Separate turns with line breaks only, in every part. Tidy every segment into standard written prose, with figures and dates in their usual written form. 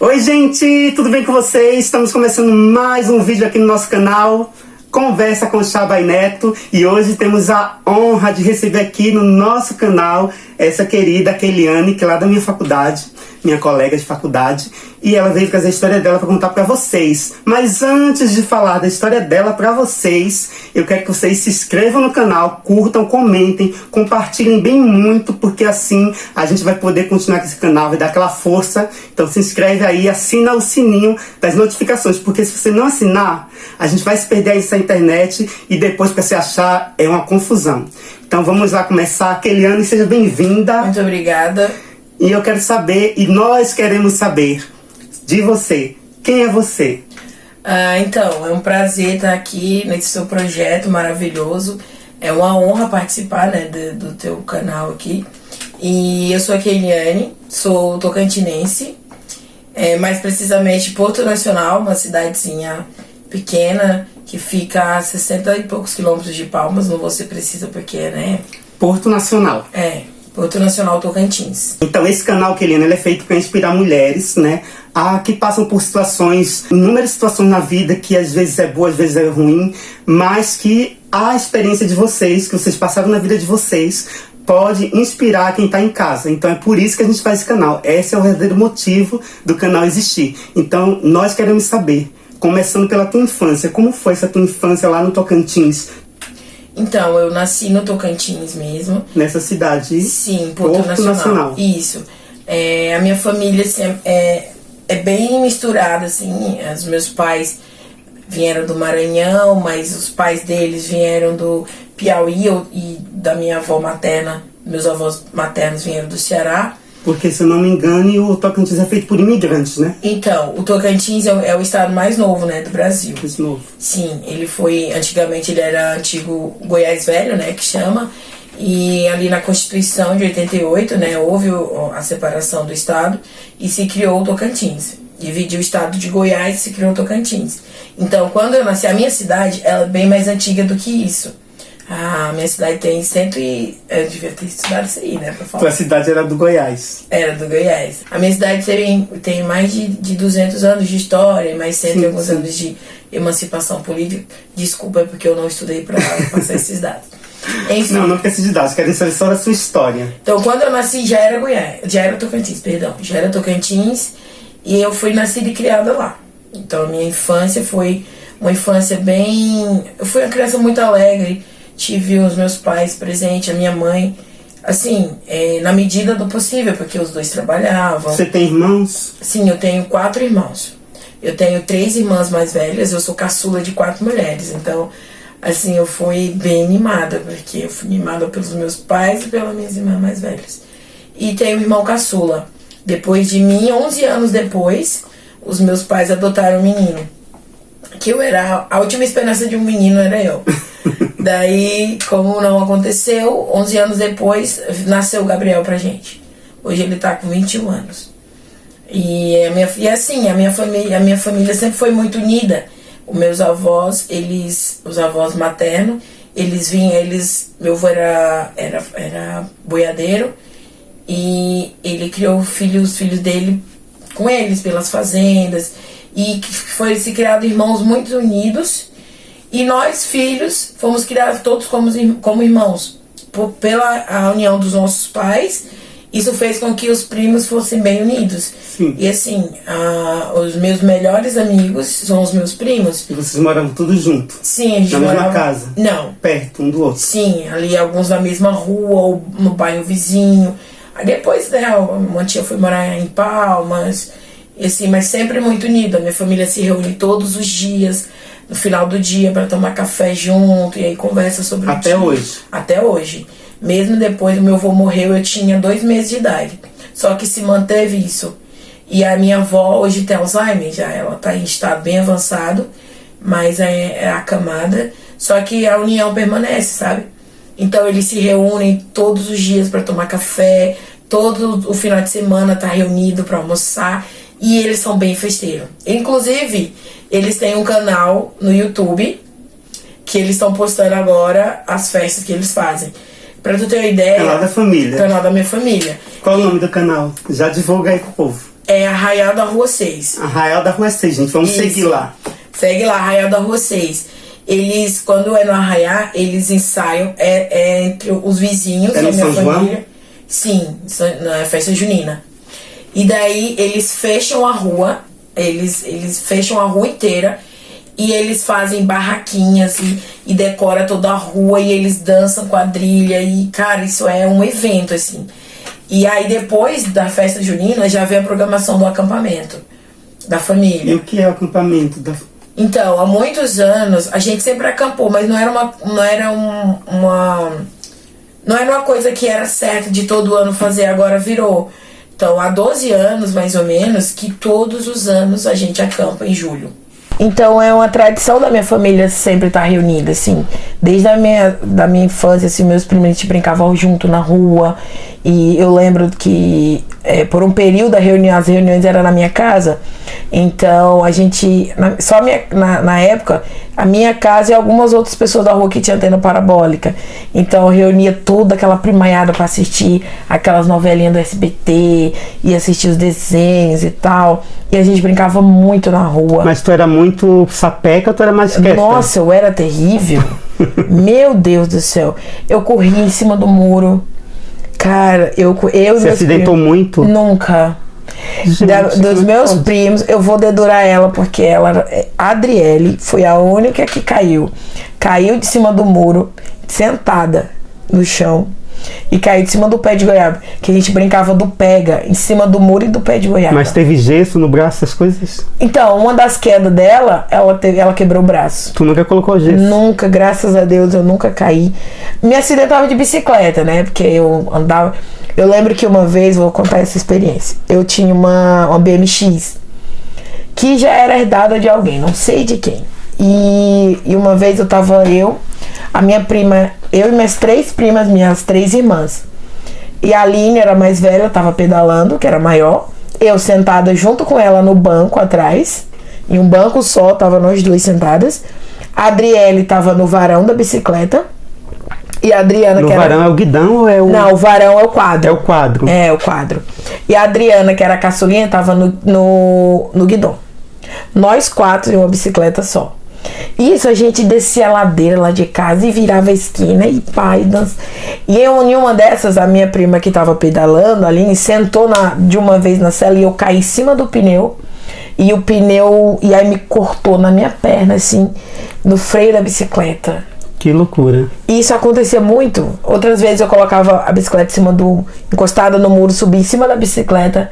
Oi gente, tudo bem com vocês? Estamos começando mais um vídeo aqui no nosso canal Conversa com Chaba e Neto. E hoje temos a honra de receber aqui no nosso canal essa querida Keliane, que é lá da minha faculdade, minha colega de faculdade. E ela veio trazer a história dela para contar para vocês. Mas antes de falar da história dela para vocês, eu quero que vocês se inscrevam no canal, curtam, comentem, compartilhem bem muito, porque assim a gente vai poder continuar com esse canal, vai dar aquela força. Então se inscreve aí, assina o sininho das notificações, porque se você não assinar, a gente vai se perder isso na internet e depois para se achar é uma confusão. Então vamos lá começar. Keliane, seja bem-vinda.
Muito obrigada.
E eu quero saber, e nós queremos saber de você. Quem é você?
Então, é um prazer estar aqui nesse seu projeto maravilhoso. É uma honra participar, né, do teu canal aqui. E eu sou a Keliane, sou tocantinense, mais precisamente Porto Nacional, uma cidadezinha pequena que fica a 60 e poucos quilômetros de Palmas. Não vou ser precisa porque, né?
Porto Nacional.
Porto Nacional Tocantins.
Então esse canal, Keliane, ele é feito para inspirar mulheres, né, que passam por situações, inúmeras situações na vida, que às vezes é boa, às vezes é ruim, mas que a experiência de vocês, que vocês passaram na vida de vocês, pode inspirar quem está em casa. Então é por isso que a gente faz esse canal. Esse é o verdadeiro motivo do canal existir. Então nós queremos saber, começando pela tua infância, como foi essa tua infância lá no Tocantins?
Então, eu nasci no Tocantins mesmo.
Nessa cidade?
Sim, Porto Nacional. Isso. A minha família assim, é bem misturada, assim. Os meus pais vieram do Maranhão, mas os pais deles vieram do Piauí e da minha avó materna. Meus avós maternos vieram do Ceará. Porque, se eu não me engano, o Tocantins é feito por imigrantes, né? Então, o Tocantins é o estado mais novo, né, do Brasil.
Mais novo.
Sim, ele foi, antigamente ele era antigo Goiás Velho, né, que chama. E ali na Constituição de 88, né, houve a separação do estado e se criou o Tocantins. Dividiu o estado de Goiás e se criou o Tocantins. Então, quando eu nasci, a minha cidade ela é bem mais antiga do que isso. A minha cidade tem eu devia ter estudado isso aí, né, pra falar.
Tua cidade era do Goiás.
Era do Goiás. A minha cidade tem mais de 200 anos de história e mais 100 e alguns anos de emancipação política. Desculpa, é porque eu não estudei pra passar esses dados. Enfim.
Não precisa de dados, querem saber só da sua história.
Então, quando eu nasci, já era Goiás. Já era Tocantins, perdão. Já era Tocantins e eu fui nascida e criada lá. Então, a minha infância foi uma infância bem... Eu fui uma criança muito alegre. Tive os meus pais presentes, a minha mãe, assim, na medida do possível, porque os dois trabalhavam.
Você tem irmãos?
Sim, eu tenho 4 irmãos. Eu tenho 3 irmãs mais velhas, eu sou caçula de 4 mulheres. Então, assim, eu fui bem mimada, porque eu fui mimada pelos meus pais e pelas minhas irmãs mais velhas. E tenho um irmão caçula. Depois de mim, 11 anos depois, os meus pais adotaram um menino. Que eu era... A última esperança de um menino era eu. Daí, como não aconteceu, 11 anos depois, nasceu o Gabriel pra gente. Hoje ele tá com 21 anos. E a minha família sempre foi muito unida. Os meus avós, os avós maternos, meu avô era boiadeiro e ele criou os filhos dele com eles, pelas fazendas. E foi se criado irmãos muito unidos. E nós, filhos, fomos criados todos como irmãos. Pela a união dos nossos pais, isso fez com que os primos fossem bem unidos.
Sim.
E assim, os meus melhores amigos são os meus primos.
E vocês moravam todos juntos?
Sim, a gente
morava...
Na
mesma casa?
Não.
Perto um do outro?
Sim, ali alguns na mesma rua ou no bairro vizinho. Aí depois, né, uma tia foi morar em Palmas. E assim, mas sempre muito unida. A minha família se reúne todos os dias, no final do dia, para tomar café junto, e aí conversa sobre o dia.
Até hoje?
Até hoje. Mesmo depois do meu avô morreu, eu tinha 2 meses de idade. Só que se manteve isso. E a minha avó hoje tem Alzheimer, já ela está em estado bem avançado, mas é acamada. Só que a união permanece, sabe? Então eles se reúnem todos os dias para tomar café, todo o final de semana tá reunido para almoçar. E eles são bem festeiros. Inclusive, eles têm um canal no YouTube que eles estão postando agora as festas que eles fazem. Pra tu ter uma ideia...
Canal da família.
Canal da minha família.
Qual o nome do canal? Já divulga aí pro povo.
É Arraial da Rua 6.
Arraial da Rua 6, gente. Vamos
Isso.
seguir lá.
Segue lá, Arraial da Rua 6. Eles, quando é no Arraial, eles ensaiam entre os vizinhos
É
da
no
minha
São João?
família. Sim, na festa junina. E daí eles fecham a rua, eles fecham a rua inteira e eles fazem barraquinhas e decora toda a rua e eles dançam quadrilha e, cara, isso é um evento, assim. E aí depois da festa junina já vem a programação do acampamento da família.
E o que é o acampamento?
Então, há muitos anos a gente sempre acampou, mas não era uma coisa que era certa de todo ano fazer, agora virou. Então, há 12 anos, mais ou menos, que todos os anos a gente acampa em julho. Então, é uma tradição da minha família sempre estar reunida, assim. Desde da minha infância, assim, meus primos, a gente brincava junto na rua. E eu lembro que, por um período, as reuniões eram na minha casa. Então, a gente... Na época, a minha casa e algumas outras pessoas da rua que tinham antena parabólica. Então, eu reunia toda aquela primaiada para assistir aquelas novelinhas do SBT e assistir os desenhos e tal. E a gente brincava muito na rua.
Mas tu era muito sapeca ou tu era mais quieta?
Nossa, eu era terrível. Meu Deus do céu. Eu corria em cima do muro. Cara,
Você acidentou muito?
Nunca.
Gente,
Dos meus primos, eu vou dedurar ela porque ela, a Adriele, foi a única que caiu. Caiu de cima do muro, sentada no chão. E caiu de cima do pé de goiaba. Que a gente brincava do pega, em cima do muro e do pé de goiaba.
Mas teve gesso no braço, essas coisas?
Então, uma das quedas dela, ela quebrou o braço.
Tu nunca colocou gesso?
Nunca, graças a Deus, eu nunca caí. Me acidentava de bicicleta, né? Porque eu andava... Eu lembro que uma vez, vou contar essa experiência. Eu tinha uma BMX que já era herdada de alguém, não sei de quem. E uma vez a minha prima, eu e minhas 3 primas, minhas 3 irmãs. E a Aline era mais velha, tava pedalando, que era maior. Eu sentada junto com ela no banco atrás. Em um banco só, tava nós 2 sentadas. A Adriele tava no varão da bicicleta. E a Adriana,
no varão é o guidão ou é o...
Não, o varão é o quadro.
É o quadro.
É, o quadro. E a Adriana, que era a caçulinha, tava no guidão. Nós 4 em uma bicicleta só. Isso, a gente descia a ladeira lá de casa e virava a esquina e pá, e eu, em uma dessas, a minha prima que tava pedalando ali, sentou de uma vez na cela e eu caí em cima do pneu. E o pneu, e aí me cortou na minha perna, assim, no freio da bicicleta.
Que loucura.
Isso acontecia muito. Outras vezes eu colocava a bicicleta encostada no muro, subia em cima da bicicleta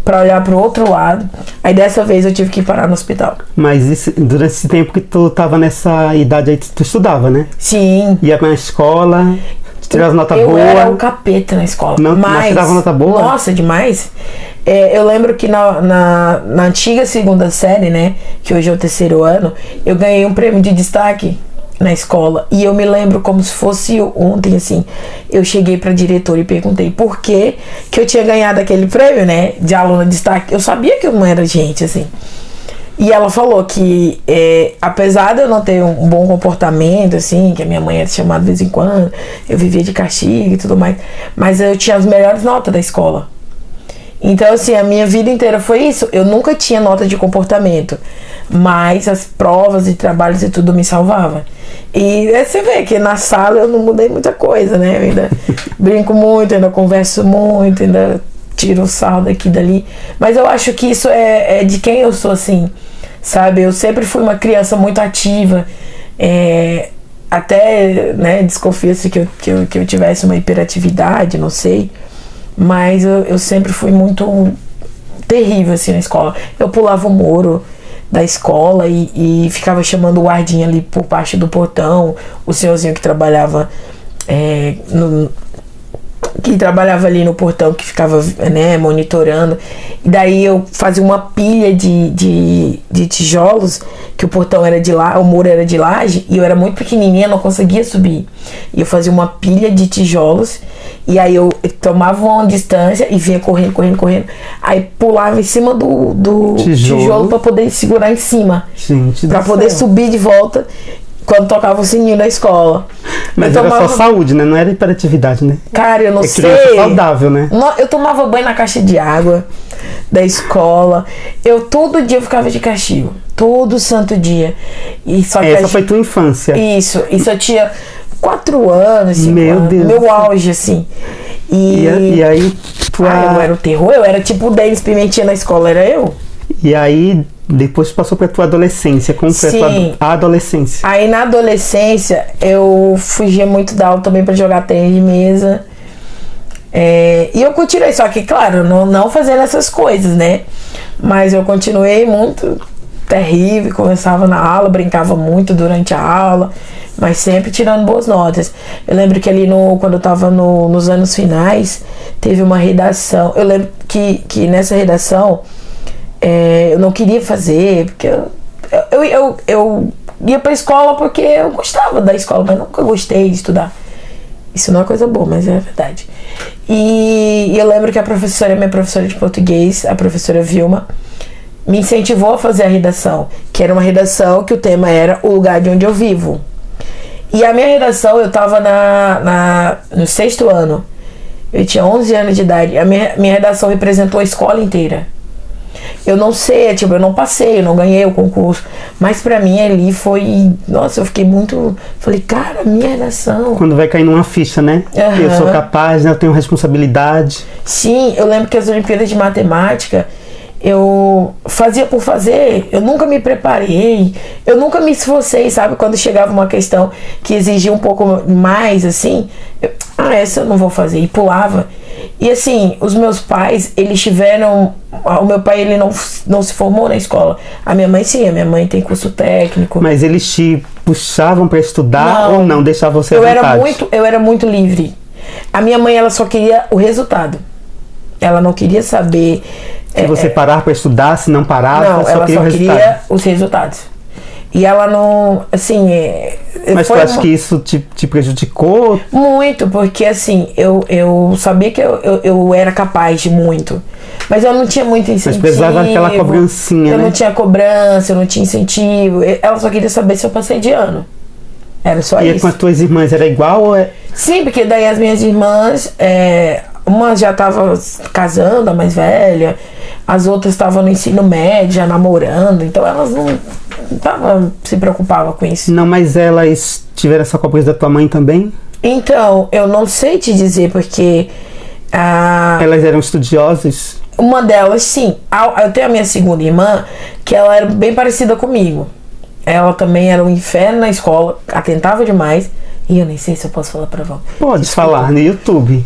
pra olhar pro outro lado. Aí dessa vez eu tive que parar no hospital.
Mas durante esse tempo que tu tava nessa idade aí, tu estudava, né?
Sim.
Ia pra escola, tirava nota boa.
Eu era o capeta na escola.
Mas tirava nota boa?
Nossa, demais. Eu lembro que na antiga 2ª série, né, que hoje é o 3º ano, eu ganhei um prêmio de destaque na escola. E eu me lembro como se fosse ontem, assim. Eu cheguei pra diretora e perguntei por que eu tinha ganhado aquele prêmio, né, de aluna de destaque. Eu sabia que eu não era gente, assim. E ela falou que, apesar de eu não ter um bom comportamento, assim, que a minha mãe era chamada de vez em quando, eu vivia de castigo e tudo mais, mas eu tinha as melhores notas da escola. Então, assim, a minha vida inteira foi isso. Eu nunca tinha nota de comportamento, mas as provas e trabalhos e tudo me salvava. E você vê que na sala eu não mudei muita coisa, né? Eu ainda brinco muito, ainda converso muito, ainda tiro o sarro daqui e dali. Mas eu acho que isso é de quem eu sou, assim, sabe? Eu sempre fui uma criança muito ativa. Até, né, desconfia-se que eu tivesse uma hiperatividade, não sei. Mas eu sempre fui muito terrível, assim, na escola. Eu pulava o muro da escola e ficava chamando o guardinha ali por baixo do portão, o senhorzinho que trabalhava ali no portão, que ficava, né, monitorando. E daí eu fazia uma pilha de tijolos, que o portão era de lá, o muro era de laje, e eu era muito pequenininha, não conseguia subir. E eu fazia uma pilha de tijolos, e aí eu tomava uma distância e vinha correndo. Aí pulava em cima do tijolo pra poder segurar em cima.
Gente,
pra poder subir de volta quando tocava o sininho da escola.
Mas era só saúde, né? Não era hiperatividade, né?
Cara, eu não sei.
Criança saudável, né?
Eu tomava banho na caixa de água. da escola. Eu todo dia eu ficava de castigo. Todo santo dia. E só que
Essa foi tua infância.
Isso eu tinha 4 anos, 5
Meu
anos.
Deus.
Meu auge, assim.
E aí,
eu era o terror, eu era tipo o Denis Pimentinha na escola, era eu.
E aí, depois passou pra tua adolescência. Como foi a tua adolescência?
Aí na adolescência, eu fugia muito da aula também pra jogar tênis de mesa. E eu continuei, só que, claro, não fazendo essas coisas, né? Mas eu continuei muito terrível, começava na aula, brincava muito durante a aula, mas sempre tirando boas notas. Eu lembro que ali quando eu tava nos anos finais, teve uma redação. Eu lembro que nessa redação eu não queria fazer, porque eu ia pra escola porque eu gostava da escola, mas nunca gostei de estudar. Isso não é coisa boa, mas é verdade. E eu lembro que minha professora de português, a professora Vilma, me incentivou a fazer a redação, que era uma redação que o tema era o lugar de onde eu vivo. E a minha redação, eu tava no 6º ano, eu tinha 11 anos de idade, a minha redação representou a escola inteira. Eu não sei, eu não passei, eu não ganhei o concurso, mas pra mim ali foi, nossa, eu fiquei muito, falei, cara, minha redação.
Quando vai cair numa ficha, né? Eu sou capaz, né? Eu tenho responsabilidade.
Sim, eu lembro que as Olimpíadas de Matemática, eu fazia por fazer, eu nunca me preparei, eu nunca me esforcei, sabe? Quando chegava uma questão que exigia um pouco mais, assim, essa eu não vou fazer, e pulava. E assim, os meus pais, eles tiveram, o meu pai, ele não se formou na escola. A minha mãe sim, a minha mãe tem curso técnico.
Mas eles te puxavam pra estudar ou não? Deixavam você à vontade?
Eu era muito livre. A minha mãe, ela só queria o resultado. Ela não queria saber...
Se você parar pra estudar, se não parava,
não, ela só queria os resultados. E ela não, assim...
Mas tu acha que isso te prejudicou?
Muito, porque assim, eu sabia que eu era capaz de muito. Mas eu não tinha muito incentivo.
Mas precisava daquela cobrancinha,
né?
Eu
não tinha cobrança, eu não tinha incentivo. Ela só queria saber se eu passei de ano. Era só isso.
E com as tuas irmãs era igual ou é...
Sim, porque daí as minhas irmãs... uma já estava casando, a mais velha. As outras estavam no ensino médio, já namorando. Então elas não se preocupavam com isso.
Não, mas elas tiveram essa cobrança da tua mãe também?
Então, eu não sei te dizer, porque...
elas eram estudiosas?
Uma delas, sim. Eu tenho a minha segunda irmã, que ela era bem parecida comigo. Ela também era um inferno na escola, atentava demais. E eu nem sei se eu posso falar pra Val.
Pode falar no YouTube.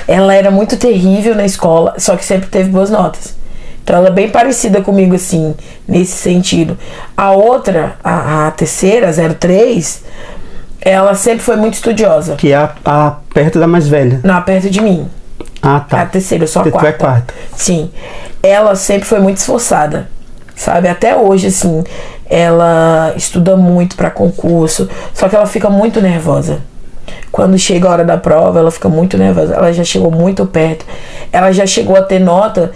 Ela era muito terrível na escola, só que sempre teve boas notas. Então ela é bem parecida comigo, assim, nesse sentido. A outra, a terceira, 03, ela sempre foi muito estudiosa.
Que é a perto da mais velha?
Não, perto de mim.
Ah, tá.
A terceira, eu sou a quarta.
Tu é quarta.
Sim. Ela sempre foi muito esforçada, sabe? Até hoje, assim, ela estuda muito pra concurso, só que ela fica muito nervosa. Quando chega a hora da prova, ela fica muito nervosa. Ela já chegou muito perto. Ela já chegou a ter nota,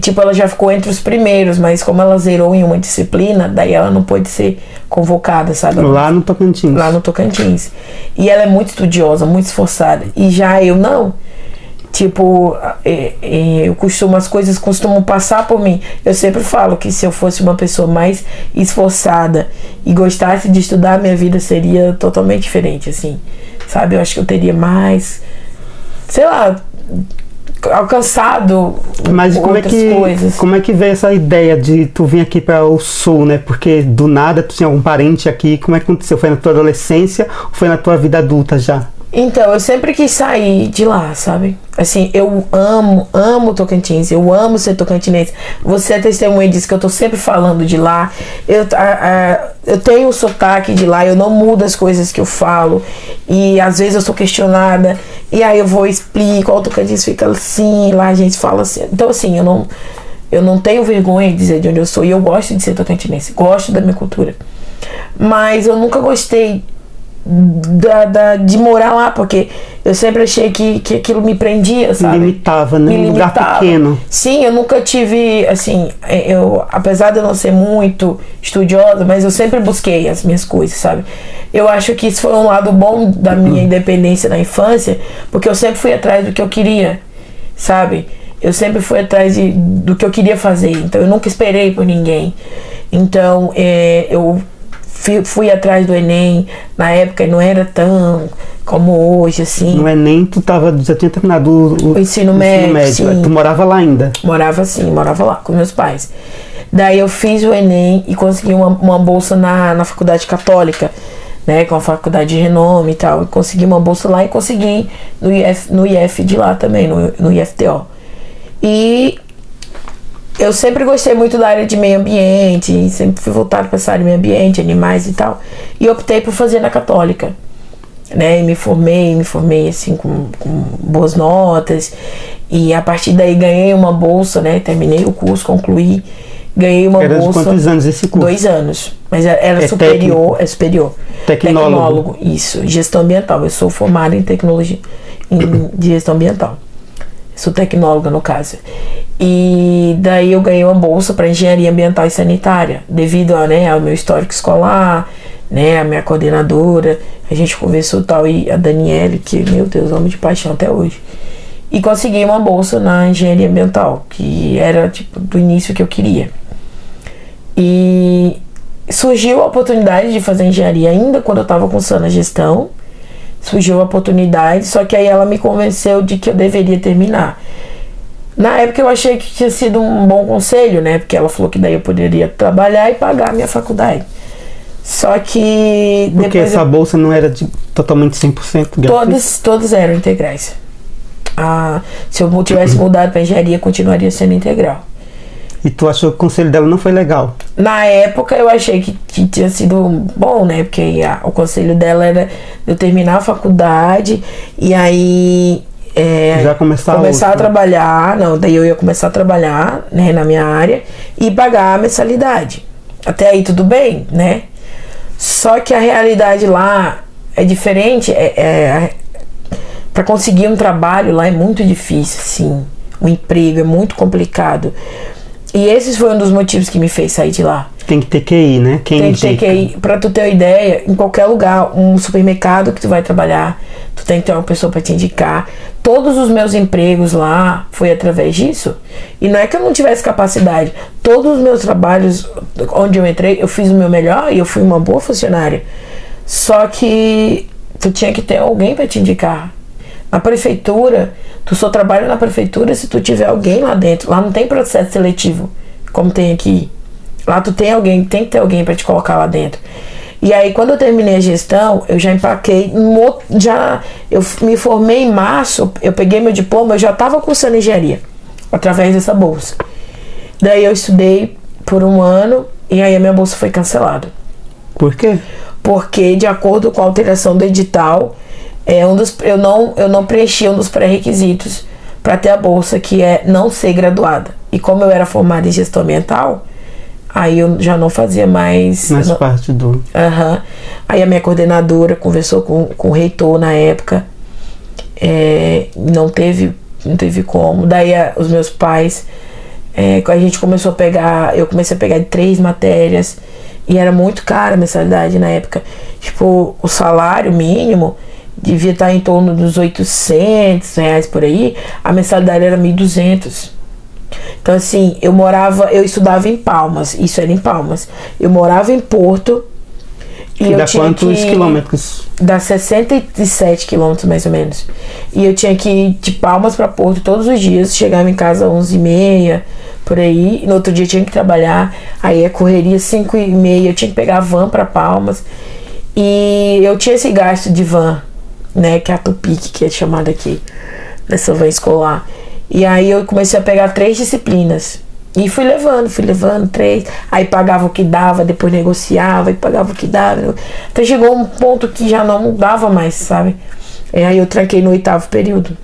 tipo, ela já ficou entre os primeiros, mas como ela zerou em uma disciplina, daí ela não pôde ser convocada, sabe?
Lá no Tocantins.
Lá no Tocantins. E ela é muito estudiosa, muito esforçada. E já eu não. Tipo, as coisas costumam passar por mim. Eu sempre falo que se eu fosse uma pessoa mais esforçada e gostasse de estudar, minha vida seria totalmente diferente, assim. Sabe? Eu acho que eu teria mais, sei lá, alcançado.
Mas
outras coisas.
Como é que veio essa ideia de tu vir aqui para o Sul, né? Porque do nada tu tinha algum parente aqui. Como é que aconteceu? Foi na tua adolescência ou foi na tua vida adulta já?
Então, eu sempre quis sair de lá, sabe? Assim, eu amo Tocantins, eu amo ser tocantinense. Você é testemunha disso, que eu tô sempre falando de lá. Eu tenho o sotaque de lá, eu não mudo as coisas que eu falo. E às vezes eu sou questionada, e aí eu vou e explico, o Tocantins fica assim, lá a gente fala assim. Então, assim, eu não tenho vergonha de dizer de onde eu sou, e eu gosto de ser tocantinense, gosto da minha cultura. Mas eu nunca gostei de morar lá, porque eu sempre achei que aquilo me prendia, sabe?
Limitava, né? Um lugar pequeno.
Sim, eu nunca tive, assim, apesar de eu não ser muito estudiosa, mas eu sempre busquei as minhas coisas, sabe? Eu acho que isso foi um lado bom da minha independência na infância, porque eu sempre fui atrás do que eu queria, sabe? eu sempre fui atrás do que eu queria fazer. Então eu nunca esperei por ninguém. Então eu fui atrás do Enem. Na época não era tão como hoje, assim.
No Enem tu já tinha terminado o
ensino médio. Sim.
Tu morava lá ainda?
Morava lá com meus pais. Daí eu fiz o Enem e consegui uma bolsa na faculdade católica, né, com a faculdade de renome e tal. Eu consegui uma bolsa lá e consegui no IF de lá também, no IFTO. E eu sempre gostei muito da área de meio ambiente, sempre fui voltado para essa área de meio ambiente, animais e tal. E optei por fazer na católica, né, e me formei assim com boas notas. E a partir daí ganhei uma bolsa, né, terminei o curso, concluí. Ganhei uma bolsa.
De quantos anos esse curso?
2 anos. Mas era superior. É superior.
Tecnólogo.
Isso. Gestão ambiental. Eu sou formada em tecnologia, de gestão ambiental. Sou tecnóloga, no caso. E daí eu ganhei uma bolsa para engenharia ambiental e sanitária. Devido ao meu histórico escolar, né, a minha coordenadora. A gente conversou tal. E a Daniele, que, meu Deus, amo de paixão até hoje. E consegui uma bolsa na engenharia ambiental, que era tipo do início que eu queria. E surgiu a oportunidade de fazer engenharia ainda quando eu estava cursando a gestão. Surgiu a oportunidade, só que aí ela me convenceu de que eu deveria terminar. Na época eu achei que tinha sido um bom conselho, né? Porque ela falou que daí eu poderia trabalhar e pagar a minha faculdade. Só que...
Porque essa bolsa não era totalmente 100% grátis?
Todas eram integrais. Se eu tivesse mudado para engenharia, continuaria sendo integral.
E tu achou que o conselho dela não foi legal?
Na época eu achei que tinha sido bom, né? Porque o conselho dela era eu terminar a faculdade e aí
já começar
a trabalhar. Não, daí eu ia começar a trabalhar, né, na minha área e pagar a mensalidade. Até aí tudo bem, né? Só que a realidade lá é diferente. Para conseguir um trabalho lá é muito difícil, sim. O emprego é muito complicado. E esse foi um dos motivos que me fez sair de lá.
Tem que ter QI, né?
Tem que ter QI. Pra tu ter uma ideia, em qualquer lugar, um supermercado que tu vai trabalhar, tu tem que ter uma pessoa pra te indicar. Todos os meus empregos lá foi através disso. E não é que eu não tivesse capacidade. Todos os meus trabalhos, onde eu entrei, eu fiz o meu melhor e eu fui uma boa funcionária. Só que tu tinha que ter alguém pra te indicar. Na prefeitura, tu só trabalha na prefeitura se tu tiver alguém lá dentro. Lá não tem processo seletivo, como tem aqui. Lá tu tem que ter alguém para te colocar lá dentro. E aí, quando eu terminei a gestão, eu já empaquei, eu me formei em março, eu peguei meu diploma, eu já estava cursando engenharia, através dessa bolsa. Daí eu estudei por 1 ano, e aí a minha bolsa foi cancelada.
Por quê?
Porque, de acordo com a alteração do edital, eu não preenchi um dos pré-requisitos para ter a bolsa, que é não ser graduada. E como eu era formada em gestão ambiental, aí eu já não fazia mais
parte do...
Aí a minha coordenadora conversou com o reitor na época, não teve como. Daí os meus pais, a gente começou a pegar, eu comecei a pegar 3 matérias, e era muito cara a mensalidade na época. Tipo, o salário mínimo devia estar em torno dos R$800 por aí, a mensalidade era 1.200. Então assim, eu estudava em Palmas, isso era em Palmas. Eu morava em Porto. E
dá quantos quilômetros?
Dá 67 quilômetros mais ou menos. E eu tinha que ir de Palmas para Porto todos os dias, chegava em casa às 11h30, por aí. E no outro dia eu tinha que trabalhar, aí a correria 5h30, eu tinha que pegar a van para Palmas. E eu tinha esse gasto de van, né, que é a Tupic, que é chamada aqui, dessa van escolar. E aí eu comecei a pegar 3 disciplinas. E fui levando 3. Aí pagava o que dava, depois negociava, e pagava o que dava. Até chegou um ponto que já não dava mais, sabe? E aí eu tranquei no 8º período.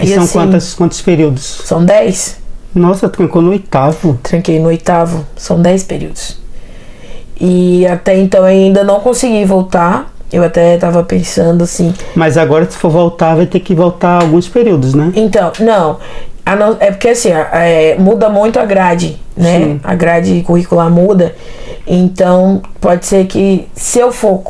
E são assim, quantos períodos?
São 10.
Nossa, trancou no 8º.
Tranquei no 8º, são 10 períodos. E até então eu ainda não consegui voltar. Eu até tava pensando assim...
Mas agora se for voltar, vai ter que voltar alguns períodos, né?
Então, não. É porque assim, muda muito a grade, né? Sim. A grade curricular muda. Então, pode ser que se eu for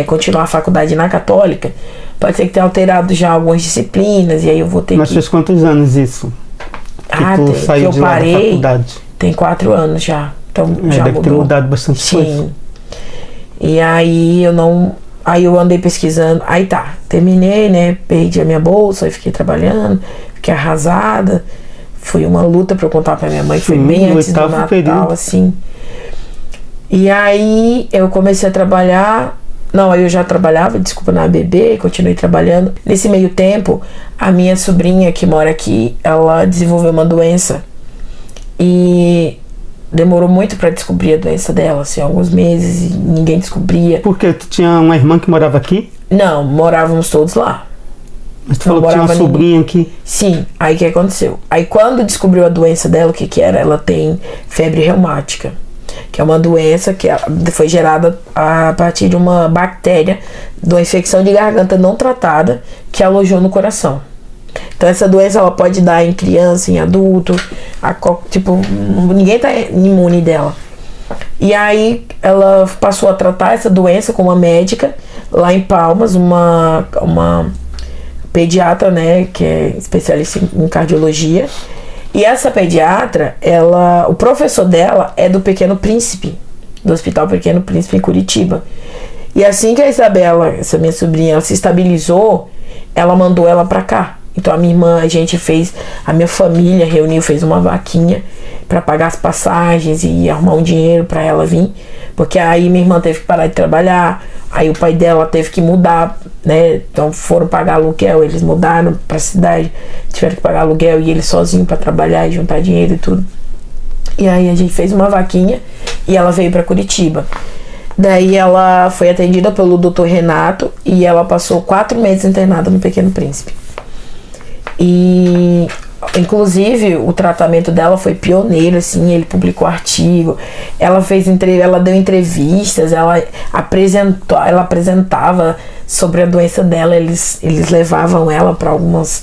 continuar a faculdade na Católica, pode ser que tenha alterado já algumas disciplinas, e aí eu vou ter
Mas fez quantos anos isso? tu
que
saiu
eu
de lá da
parei,
faculdade?
tem 4 anos já. Então já
deve ter
mudou.
mudado bastante coisa.
Sim. E aí eu não. Aí eu andei pesquisando. Aí tá, terminei, né? Perdi a minha bolsa, aí fiquei trabalhando, fiquei arrasada. Foi uma luta pra eu contar pra minha mãe, foi bem antes do Natal,
período.
assim. E aí eu comecei a trabalhar. Não, aí eu já trabalhava, desculpa, na ABB, continuei trabalhando. Nesse meio tempo, a minha sobrinha que mora aqui, ela desenvolveu uma doença. E demorou muito pra descobrir a doença dela, assim, alguns meses, e ninguém descobria.
Porque tu tinha uma irmã que morava aqui?
Não, morávamos todos lá.
Mas tu falou que tinha uma sobrinha aqui.
Sim, aí o que aconteceu? Aí quando descobriu a doença dela, o que era? Ela tem febre reumática, que é uma doença que foi gerada a partir de uma bactéria, de uma infecção de garganta não tratada, que alojou no coração. Então essa doença ela pode dar em criança, em adulto, tipo, ninguém tá imune dela. E aí ela passou a tratar essa doença com uma médica lá em Palmas, uma pediatra, né, que é especialista em cardiologia. E essa pediatra, o professor dela é do Pequeno Príncipe, do Hospital Pequeno Príncipe em Curitiba. E assim que a Isabela, essa minha sobrinha, ela se estabilizou, ela mandou ela pra cá. Então a minha irmã, a minha família reuniu, fez uma vaquinha para pagar as passagens e arrumar um dinheiro para ela vir, porque aí minha irmã teve que parar de trabalhar, aí o pai dela teve que mudar, né? Então foram pagar aluguel, eles mudaram para a cidade, tiveram que pagar aluguel e ele sozinho para trabalhar e juntar dinheiro e tudo. E aí a gente fez uma vaquinha e ela veio para Curitiba. Daí ela foi atendida pelo Dr. Renato e ela passou 4 meses internada no Pequeno Príncipe. E inclusive o tratamento dela foi pioneiro, assim, ele publicou artigo, ela deu entrevistas, ela apresentava sobre a doença dela, eles levavam ela para alguns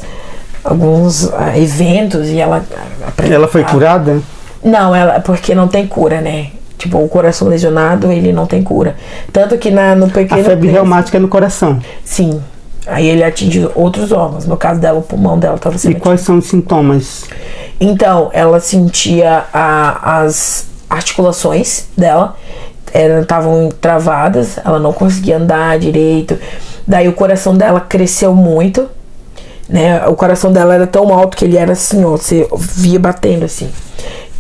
eventos e ela apresentava.
Ela foi curada?
Não, porque não tem cura, né? Tipo, o coração lesionado, ele não tem cura. Tanto que no Pequeno...
A febre reumática é no coração?
Sim. Aí ele atinge outros órgãos. No caso dela, o pulmão dela estava sendo atingido.
Quais são os sintomas?
Então, ela sentia as articulações dela estavam travadas, ela não conseguia andar direito. Daí o coração dela cresceu muito, né? O coração dela era tão alto que ele era assim, ó, você via batendo assim.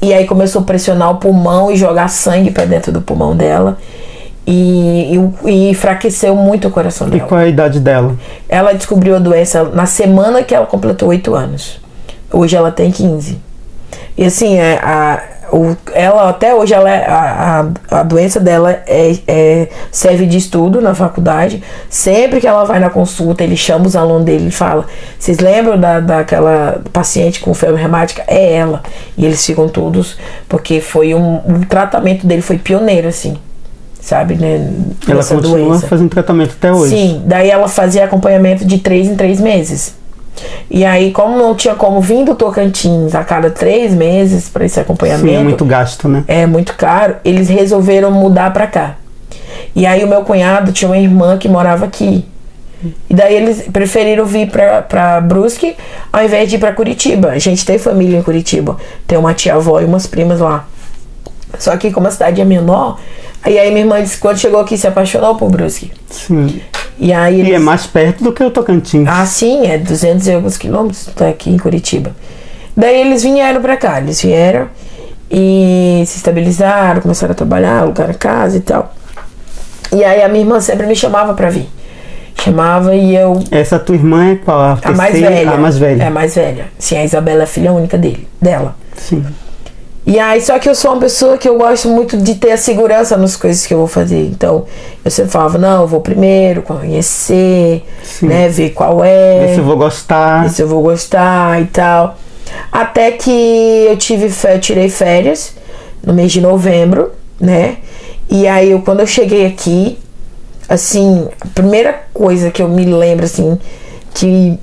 E aí começou a pressionar o pulmão e jogar sangue para dentro do pulmão dela. E enfraqueceu muito o coração dela.
E qual é a idade dela?
Ela descobriu a doença na semana que ela completou 8 anos. Hoje ela tem 15. E assim, ela até hoje a doença dela serve de estudo na faculdade. Sempre que ela vai na consulta, ele chama os alunos dele e fala: vocês lembram daquela paciente com febre reumática? É ela. E eles ficam todos, porque foi o tratamento dele foi pioneiro, assim, sabe, né?
Ela continua fazendo tratamento até hoje?
Sim, daí ela fazia acompanhamento de 3 em 3 meses. E aí, como não tinha como vir do Tocantins a cada 3 meses para esse acompanhamento...
Sim, é muito gasto, né?
É muito caro. Eles resolveram mudar para cá. E aí o meu cunhado tinha uma irmã que morava aqui. E daí eles preferiram vir para Brusque ao invés de ir para Curitiba. A gente tem família em Curitiba. Tem uma tia-avó e umas primas lá. Só que como a cidade é menor... Aí minha irmã disse que quando chegou aqui se apaixonou por Brusque.
Sim.
E aí
é mais perto do que o Tocantins.
Ah, sim, é 200 e alguns quilômetros, tá aqui em Curitiba. Daí eles vieram pra cá, eles vieram e se estabilizaram, começaram a trabalhar, alugaram casa e tal. E aí a minha irmã sempre me chamava pra vir. Chamava e eu...
Essa tua irmã é qual?
A mais velha.
A mais velha.
É a mais velha. Sim, a Isabela é a filha única dela.
Sim.
E aí, só que eu sou uma pessoa que eu gosto muito de ter a segurança nas coisas que eu vou fazer. Então, eu sempre falava, não, eu vou primeiro conhecer, né, ver qual é.
Ver se eu vou gostar.
Ver se eu vou gostar e tal. Até que eu tirei férias no mês de novembro, né? E aí, quando eu cheguei aqui, assim, a primeira coisa que eu me lembro, assim, que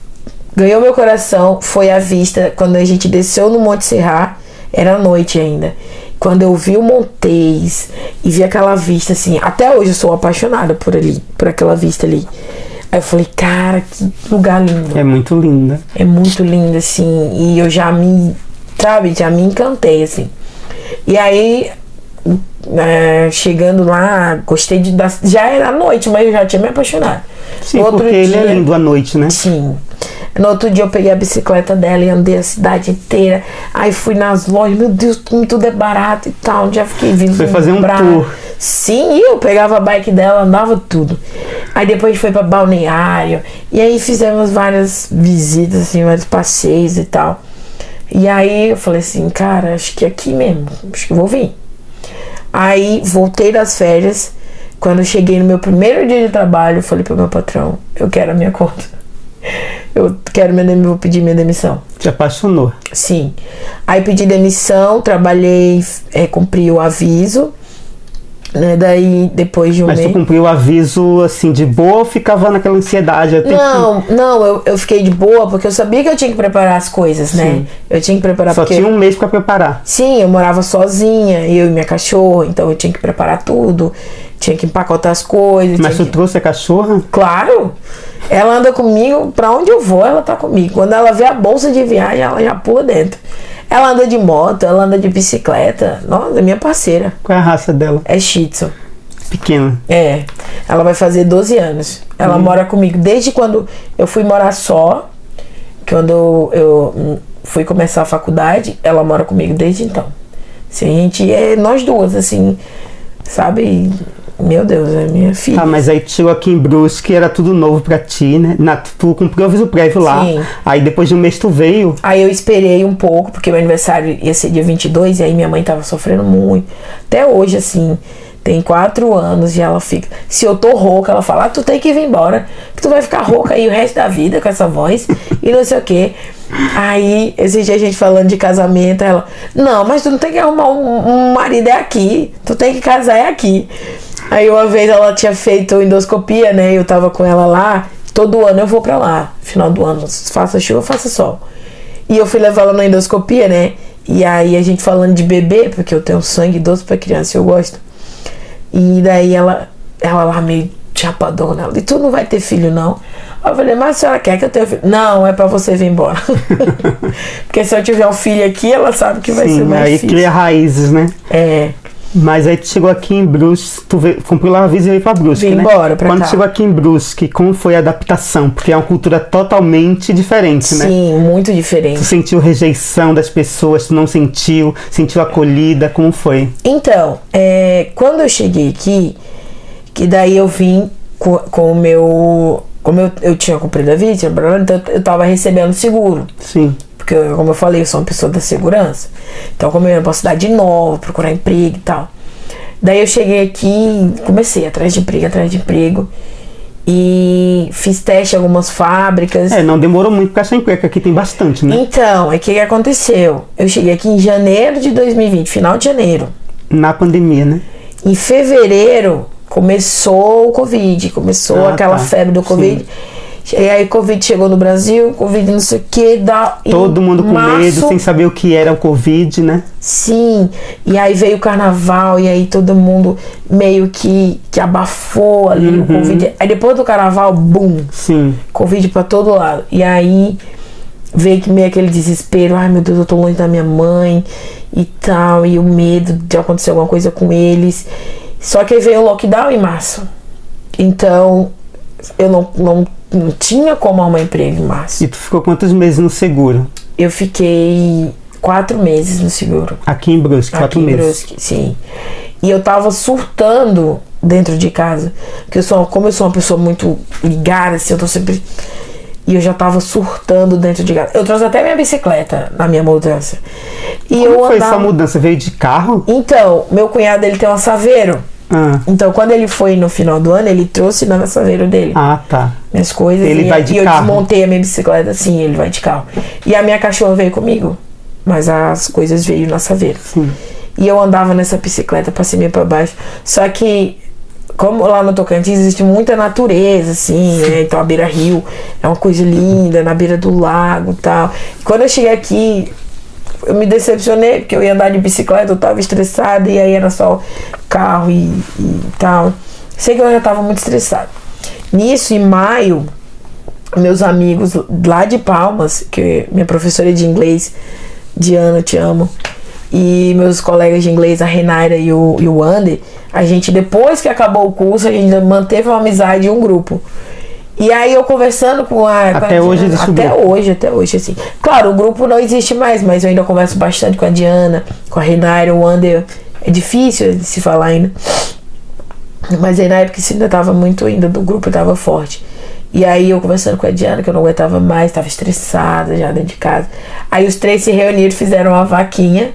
ganhou meu coração foi a vista quando a gente desceu no Monte Serra. Era noite ainda. Quando eu vi o Montes e vi aquela vista, assim, até hoje eu sou apaixonada por aquela vista ali. Aí eu falei, cara, que lugar lindo.
É muito linda.
É muito lindo, assim, e eu já me sabe? Já me encantei, assim. E aí, chegando lá, gostei já era à noite, mas eu já tinha me apaixonado.
Sim, porque ele é lindo à noite, né?
Sim. No outro dia eu peguei a bicicleta dela e andei a cidade inteira. Aí fui nas lojas, meu Deus, como tudo é barato e tal. Já fiquei vindo.
Foi fazer um tour.
Sim, eu pegava a bike dela, andava tudo. Aí depois foi pra balneário. E aí fizemos várias visitas, assim, vários passeios e tal. E aí eu falei assim, cara, acho que é aqui mesmo, acho que vou vir. Aí voltei das férias. Quando eu cheguei no meu primeiro dia de trabalho, eu falei pro meu patrão, eu quero a minha conta. Vou pedir minha demissão.
Te apaixonou?
Sim. Aí pedi demissão, trabalhei, cumpri o aviso, né? Daí depois de um mês.
Mas tu cumpriu o aviso assim de boa ou ficava naquela ansiedade?
Não, eu fiquei de boa porque eu sabia que eu tinha que preparar as coisas, né?
Sim.
Eu tinha que preparar
Só tinha um mês pra preparar.
Sim, eu morava sozinha, eu e minha cachorra, então eu tinha que preparar tudo, tinha que empacotar as coisas.
Mas tu trouxe a cachorra?
Claro! Ela anda comigo, pra onde eu vou, ela tá comigo. Quando ela vê a bolsa de viagem, ela já pula dentro. Ela anda de moto, ela anda de bicicleta. Nossa, é minha parceira.
Qual é a raça dela?
É Shih Tzu.
Pequena.
É. Ela vai fazer 12 anos. Ela mora comigo desde quando eu fui morar só. Quando eu fui começar a faculdade, ela mora comigo desde então. Assim, a gente é nós duas, assim, sabe? Meu Deus, é minha filha.
Ah, mas aí tu chegou aqui em Brusque, era tudo novo pra ti, né? Tu cumpriu o aviso prévio lá.
Sim.
Aí depois de um mês tu veio.
Aí eu esperei um pouco, porque meu aniversário ia ser dia 22, e aí minha mãe tava sofrendo muito. Até hoje, assim, tem 4 anos e ela fica... Se eu tô rouca, ela fala, tu tem que vir embora, que tu vai ficar rouca aí o resto da vida com essa voz, e não sei o quê. Aí, esse dia a gente falando de casamento, ela... Não, mas tu não tem que arrumar um marido, é aqui. Tu tem que casar, é aqui. Aí uma vez ela tinha feito endoscopia, né? Eu tava com ela lá. Todo ano eu vou pra lá. Final do ano, faça chuva, faça sol. E eu fui levar ela na endoscopia, né? E aí a gente falando de bebê, porque eu tenho sangue doce pra criança, eu gosto. E daí ela lá meio chapadona. Ela disse, tu não vai ter filho, não? Eu falei, mas a senhora quer que eu tenha filho? Não, é pra você vir embora. Porque se eu tiver um filho aqui, ela sabe que vai ser mais
aí
difícil.
cria raízes, né?
É.
Mas aí tu chegou aqui em Brusque, cumpriu lá a visa e veio pra Brusque,
Vim
né?
embora pra
Quando
cá.
chegou aqui em Brusque, como foi a adaptação? Porque é uma cultura totalmente diferente, né?
Sim, muito diferente.
Tu sentiu rejeição das pessoas, tu não sentiu acolhida, como foi?
Então, quando eu cheguei aqui, que daí eu vim com o meu... Como eu tinha cumprido a visa, então eu tava recebendo seguro.
Sim.
Porque, como eu falei, eu sou uma pessoa da segurança. Então, como eu ia pra cidade nova, procurar emprego e tal. Daí eu cheguei aqui, comecei atrás de emprego. E fiz teste em algumas fábricas.
Não demorou muito pra achar emprego, aqui tem bastante, né?
Então, o que aconteceu? Eu cheguei aqui em janeiro de 2020, final de janeiro.
Na pandemia, né?
Em fevereiro, começou o Covid. Começou aquela febre do Covid. Sim. E aí Covid chegou no Brasil, Covid não sei o que,
todo mundo com medo, sem saber o que era o Covid, né?
Sim, e aí veio o carnaval, e aí todo mundo meio que abafou ali o Covid. Aí depois do carnaval, bum!
Sim.
Covid pra todo lado. E aí veio que meio aquele desespero, ai meu Deus, eu tô longe da minha mãe e tal, e o medo de acontecer alguma coisa com eles. Só que aí veio o lockdown em março. Então, eu não tinha como arrumar emprego em março.
E tu ficou quantos meses no seguro?
Eu fiquei 4 meses no seguro.
Aqui em Brusque, 4 meses? Aqui em Brusque,
sim. E eu tava surtando dentro de casa. Porque como eu sou uma pessoa muito ligada, assim, eu tô sempre... E eu já tava surtando dentro de casa. Eu trouxe até minha bicicleta na minha mudança.
E como foi essa mudança? Veio de carro?
Então, meu cunhado, ele tem um Saveiro. Então, quando ele foi no final do ano, ele trouxe na Saveiro dele.
Ah, tá.
Minhas coisas.
Ele vai de
carro. E eu desmontei a minha bicicleta, sim, ele vai de carro. E a minha cachorra veio comigo. Mas as coisas veio na Saveiro.
Sim.
E eu andava nessa bicicleta pra cima e pra baixo. Só que, como lá no Tocantins existe muita natureza, assim, né? Então a beira-rio é uma coisa linda, na beira do lago e tal. Quando eu cheguei aqui, eu me decepcionei, porque eu ia andar de bicicleta, eu tava estressada, e aí era só carro e tal. Sei que eu já tava muito estressada. Nisso, em maio, meus amigos lá de Palmas, que minha professora de inglês Diana, te amo. E meus colegas de inglês, a Renaira e o Andy, a gente, depois que acabou o curso, a gente manteve uma amizade e um grupo. E aí eu conversando com a
Até hoje
Diana,
existe o grupo.
até hoje, assim. Claro, o grupo não existe mais, mas eu ainda converso bastante com a Diana, com a Renaira, o Andy. É difícil de se falar ainda. Mas aí na época isso ainda tava muito, ainda do grupo tava forte. E aí eu conversando com a Diana, que eu não aguentava mais, tava estressada já dentro de casa. Aí os 3 se reuniram, fizeram uma vaquinha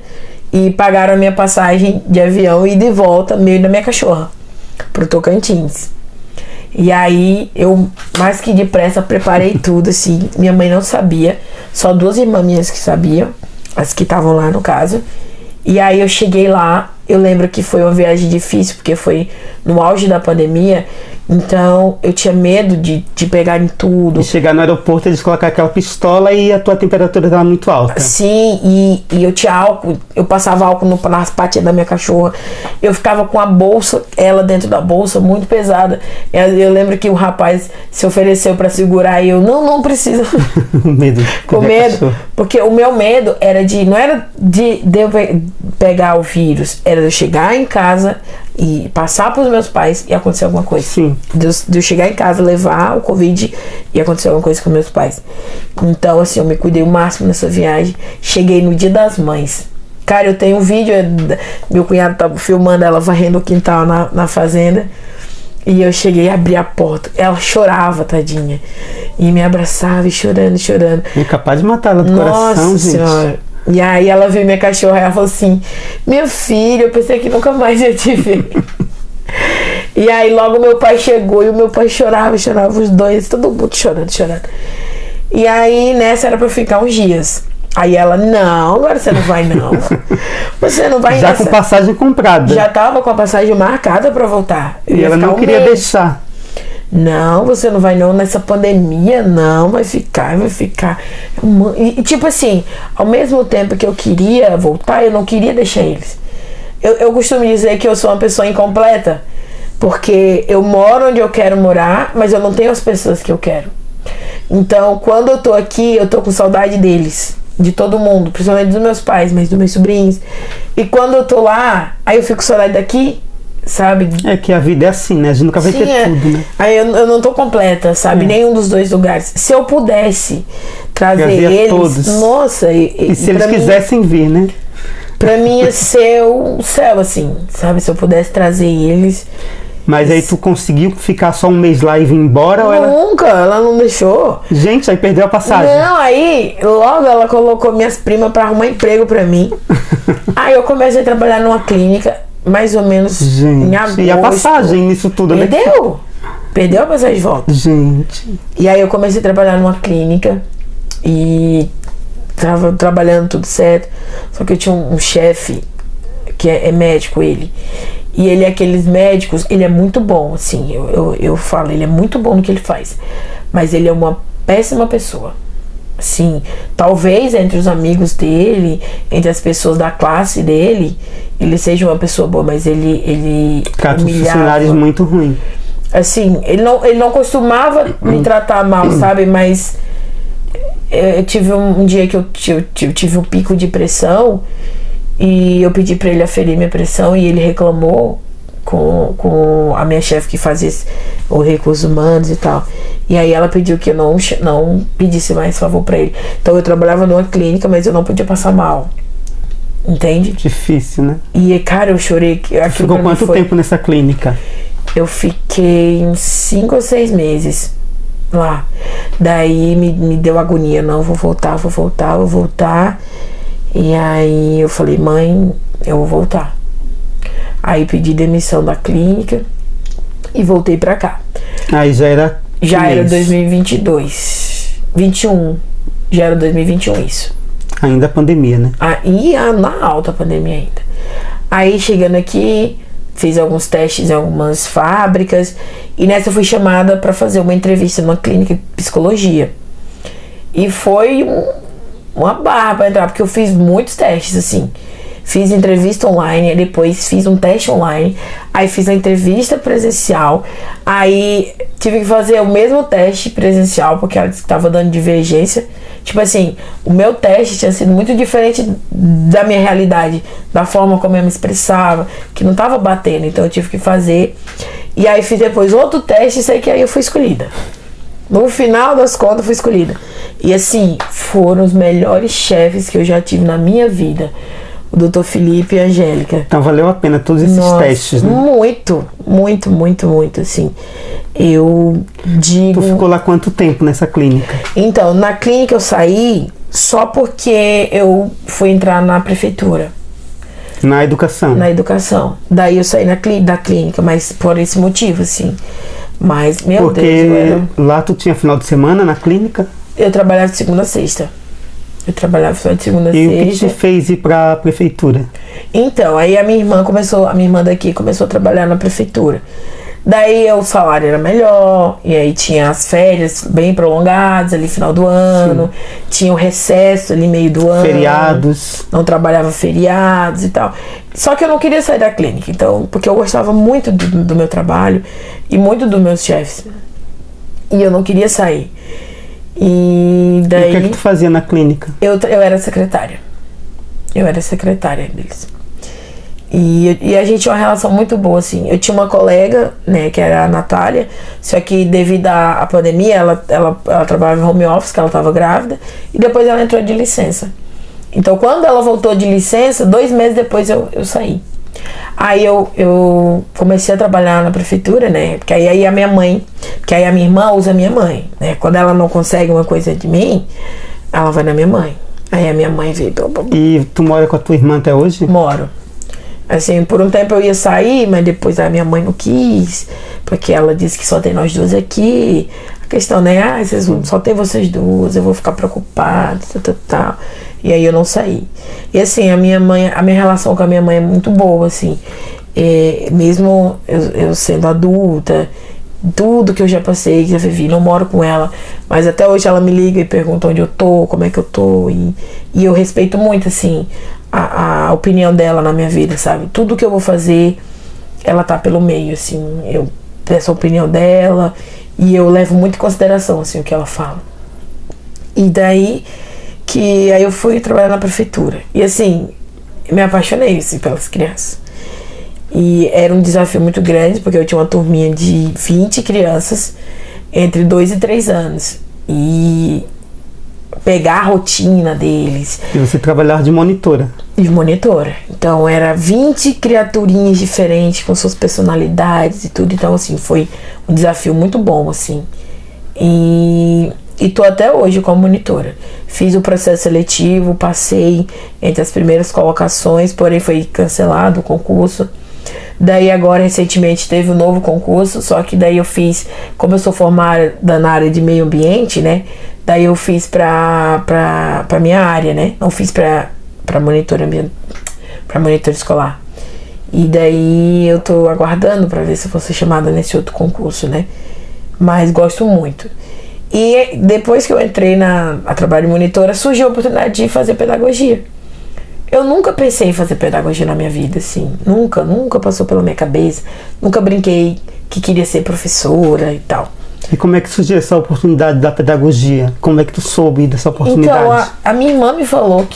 e pagaram a minha passagem de avião e de volta, meio da minha cachorra, pro Tocantins. E aí eu, mais que depressa, preparei tudo, assim. Minha mãe não sabia, só 2 irmãs minhas que sabiam, as que estavam lá no caso. E aí eu cheguei lá, eu lembro que foi uma viagem difícil, porque foi no auge da pandemia, então eu tinha medo de pegar em tudo.
E chegar no aeroporto, eles colocar aquela pistola e a tua temperatura estava muito alta.
Sim, e eu tinha álcool, eu passava álcool nas patinhas da minha cachorra, eu ficava com a bolsa, ela dentro da bolsa, muito pesada. Eu lembro que o rapaz se ofereceu para segurar e eu, não precisa.
Medo.
Com medo,
cachorro.
porque o meu medo não era de eu pegar o vírus, era de eu chegar em casa e passar para os meus pais e acontecer alguma coisa.
Sim.
De eu chegar em casa, levar o Covid e acontecer alguma coisa com meus pais. Então, assim, eu me cuidei o máximo nessa viagem. Cheguei no Dia das Mães. Cara, eu tenho um vídeo, meu cunhado tava filmando ela varrendo o quintal na fazenda. E eu cheguei, abri a porta. Ela chorava, tadinha. E me abraçava e chorando.
É capaz de matar ela do coração,
Nossa
gente.
Senhora. E aí ela viu minha cachorra e ela falou assim: meu filho, eu pensei que nunca mais ia te ver. E aí logo meu pai chegou e o meu pai chorava os dois, todo mundo chorando. E aí nessa era pra eu ficar uns dias. Aí ela, não, agora você não vai não. Você não vai
Já
nessa.
com passagem comprada.
Já tava com a passagem marcada pra voltar. Eu
E
ia
ela
ficar
não
um
queria
mês.
deixar.
Não, você não vai não nessa pandemia, não, vai ficar. E tipo assim, ao mesmo tempo que eu queria voltar, eu não queria deixar eles. Eu costumo dizer que eu sou uma pessoa incompleta, porque eu moro onde eu quero morar, mas eu não tenho as pessoas que eu quero. Então, quando eu tô aqui, eu tô com saudade deles, de todo mundo, principalmente dos meus pais, mas dos meus sobrinhos. E quando eu tô lá, aí eu fico com saudade daqui, sabe?
É que a vida é assim, né? A gente nunca vai ter tudo, né?
Aí eu não tô completa, sabe? Nenhum dos 2 lugares. Se eu pudesse trazer eles,
todos.
Nossa,
E se eles
pra mim,
quisessem vir, né?
pra mim ia ser o céu, assim, sabe? Se eu pudesse trazer eles.
Mas aí tu conseguiu ficar só um mês lá e vir embora? Ou ela...
Nunca, ela não deixou.
Gente, aí perdeu a passagem.
Não, aí logo ela colocou minhas primas pra arrumar emprego pra mim. Aí eu comecei a trabalhar numa clínica, mais ou menos em agosto.
Gente, e a passagem nisso tudo, né?
Perdeu a passagem de volta.
Gente.
E aí eu comecei a trabalhar numa clínica e tava trabalhando tudo certo. Só que eu tinha um chefe que é médico, ele. E ele é aqueles médicos, ele é muito bom, assim, eu falo, ele é muito bom no que ele faz. Mas ele é uma péssima pessoa. Assim, talvez entre os amigos dele, entre as pessoas da classe dele, ele seja uma pessoa boa, mas ele
Trata os funcionários muito ruim.
Assim, ele não costumava me tratar mal, sabe? Mas eu tive um dia que eu tive um pico de pressão e eu pedi pra ele aferir minha pressão e ele reclamou com a minha chefe que fazia os recursos humanos e tal. E aí ela pediu que eu não pedisse mais favor pra ele. Então eu trabalhava numa clínica, mas eu não podia passar mal. Entende?
Difícil, né?
E cara, eu chorei.
Ficou quanto tempo nessa clínica?
Eu fiquei uns 5 ou 6 meses lá. Daí me deu agonia. Não, vou voltar. E aí eu falei, mãe, eu vou voltar. Aí pedi demissão da clínica e voltei pra cá.
Aí já era
2022. 21. Já era 2021 isso.
Ainda a pandemia, né?
E na alta pandemia ainda. Aí chegando aqui, fiz alguns testes em algumas fábricas. E nessa eu fui chamada pra fazer uma entrevista numa clínica de psicologia. E foi uma barra pra entrar, porque eu fiz muitos testes, assim. fiz entrevista online, depois fiz um teste online, aí fiz a entrevista presencial, aí tive que fazer o mesmo teste presencial, porque ela disse que estava dando divergência. Tipo assim, o meu teste tinha sido muito diferente da minha realidade, da forma como eu me expressava, que não estava batendo, então eu tive que fazer. E aí fiz depois outro teste e sei que aí eu fui escolhida. No final das contas, eu fui escolhida. E assim, foram os melhores chefes que eu já tive na minha vida. O Dr. Felipe e a Angélica.
Então valeu a pena todos esses testes, né?
Muito, muito, muito, muito, assim. Eu digo...
Tu ficou lá quanto tempo nessa clínica?
Então, na clínica eu saí só porque eu fui entrar na prefeitura.
Na educação?
Na educação. Daí eu saí da clínica, mas por esse motivo, assim. Mas, meu
porque
Deus...
Porque lá tu tinha final de semana na clínica?
Eu trabalhava de segunda a sexta. Eu trabalhava só de segunda a sexta.
E o que te fez ir pra prefeitura?
Então, aí a minha irmã daqui começou a trabalhar na prefeitura. Daí o salário era melhor, e aí tinha as férias bem prolongadas ali final do ano, sim, tinha o recesso ali meio do ano.
Feriados.
Não trabalhava feriados e tal. Só que eu não queria sair da clínica, então, porque eu gostava muito do meu trabalho e muito dos meus chefes. E eu não queria sair. E daí...
E o que tu fazia na clínica?
Eu era secretária. Eu era secretária deles. E a gente tinha uma relação muito boa, assim. Eu tinha uma colega, né, que era a Natália, só que devido à pandemia, ela trabalhava em home office, que ela estava grávida, e depois ela entrou de licença. Então, quando ela voltou de licença, 2 meses depois eu saí. Aí eu comecei a trabalhar na prefeitura, né, porque aí a minha mãe, porque aí a minha irmã usa a minha mãe, né, quando ela não consegue uma coisa de mim, ela vai na minha mãe. Aí a minha mãe veio...
E tu mora com a tua irmã até hoje?
Moro. Assim, por um tempo eu ia sair, mas depois a minha mãe não quis, porque ela disse que só tem nós duas aqui. A questão, né, só tem vocês duas, eu vou ficar preocupada, tal. E aí eu não saí. E assim, a minha relação com a minha mãe é muito boa, assim. Mesmo eu sendo adulta, tudo que eu já passei, que já vivi, não moro com ela, mas até hoje ela me liga e pergunta onde eu tô, como é que eu tô, e eu respeito muito, assim, a opinião dela na minha vida, sabe? Tudo que eu vou fazer, ela tá pelo meio, assim, eu peço a opinião dela e eu levo muito em consideração, assim, o que ela fala. E daí aí eu fui trabalhar na prefeitura e, assim, me apaixonei, assim, pelas crianças. E era um desafio muito grande, porque eu tinha uma turminha de 20 crianças entre 2 e 3 anos. E pegar a rotina deles.
E você trabalhava de monitora?
De monitora. Então era 20 criaturinhas diferentes, com suas personalidades e tudo. Então, assim, foi um desafio muito bom, assim. E tô até hoje como monitora. Fiz o processo seletivo, passei entre as primeiras colocações, porém foi cancelado o concurso. Daí agora recentemente teve um novo concurso, só que daí eu fiz, como eu sou formada na área de meio ambiente, né? Daí eu fiz pra minha área, né? Não fiz pra monitora escolar. E daí eu tô aguardando pra ver se eu vou ser chamada nesse outro concurso, né? Mas gosto muito. E depois que eu entrei a trabalho de monitora, surgiu a oportunidade de fazer pedagogia. Eu nunca pensei em fazer pedagogia na minha vida, assim. Nunca passou pela minha cabeça. Nunca brinquei que queria ser professora e tal.
E como é que surgiu essa oportunidade da pedagogia? Como é que tu soube dessa oportunidade?
Então, a minha irmã me falou que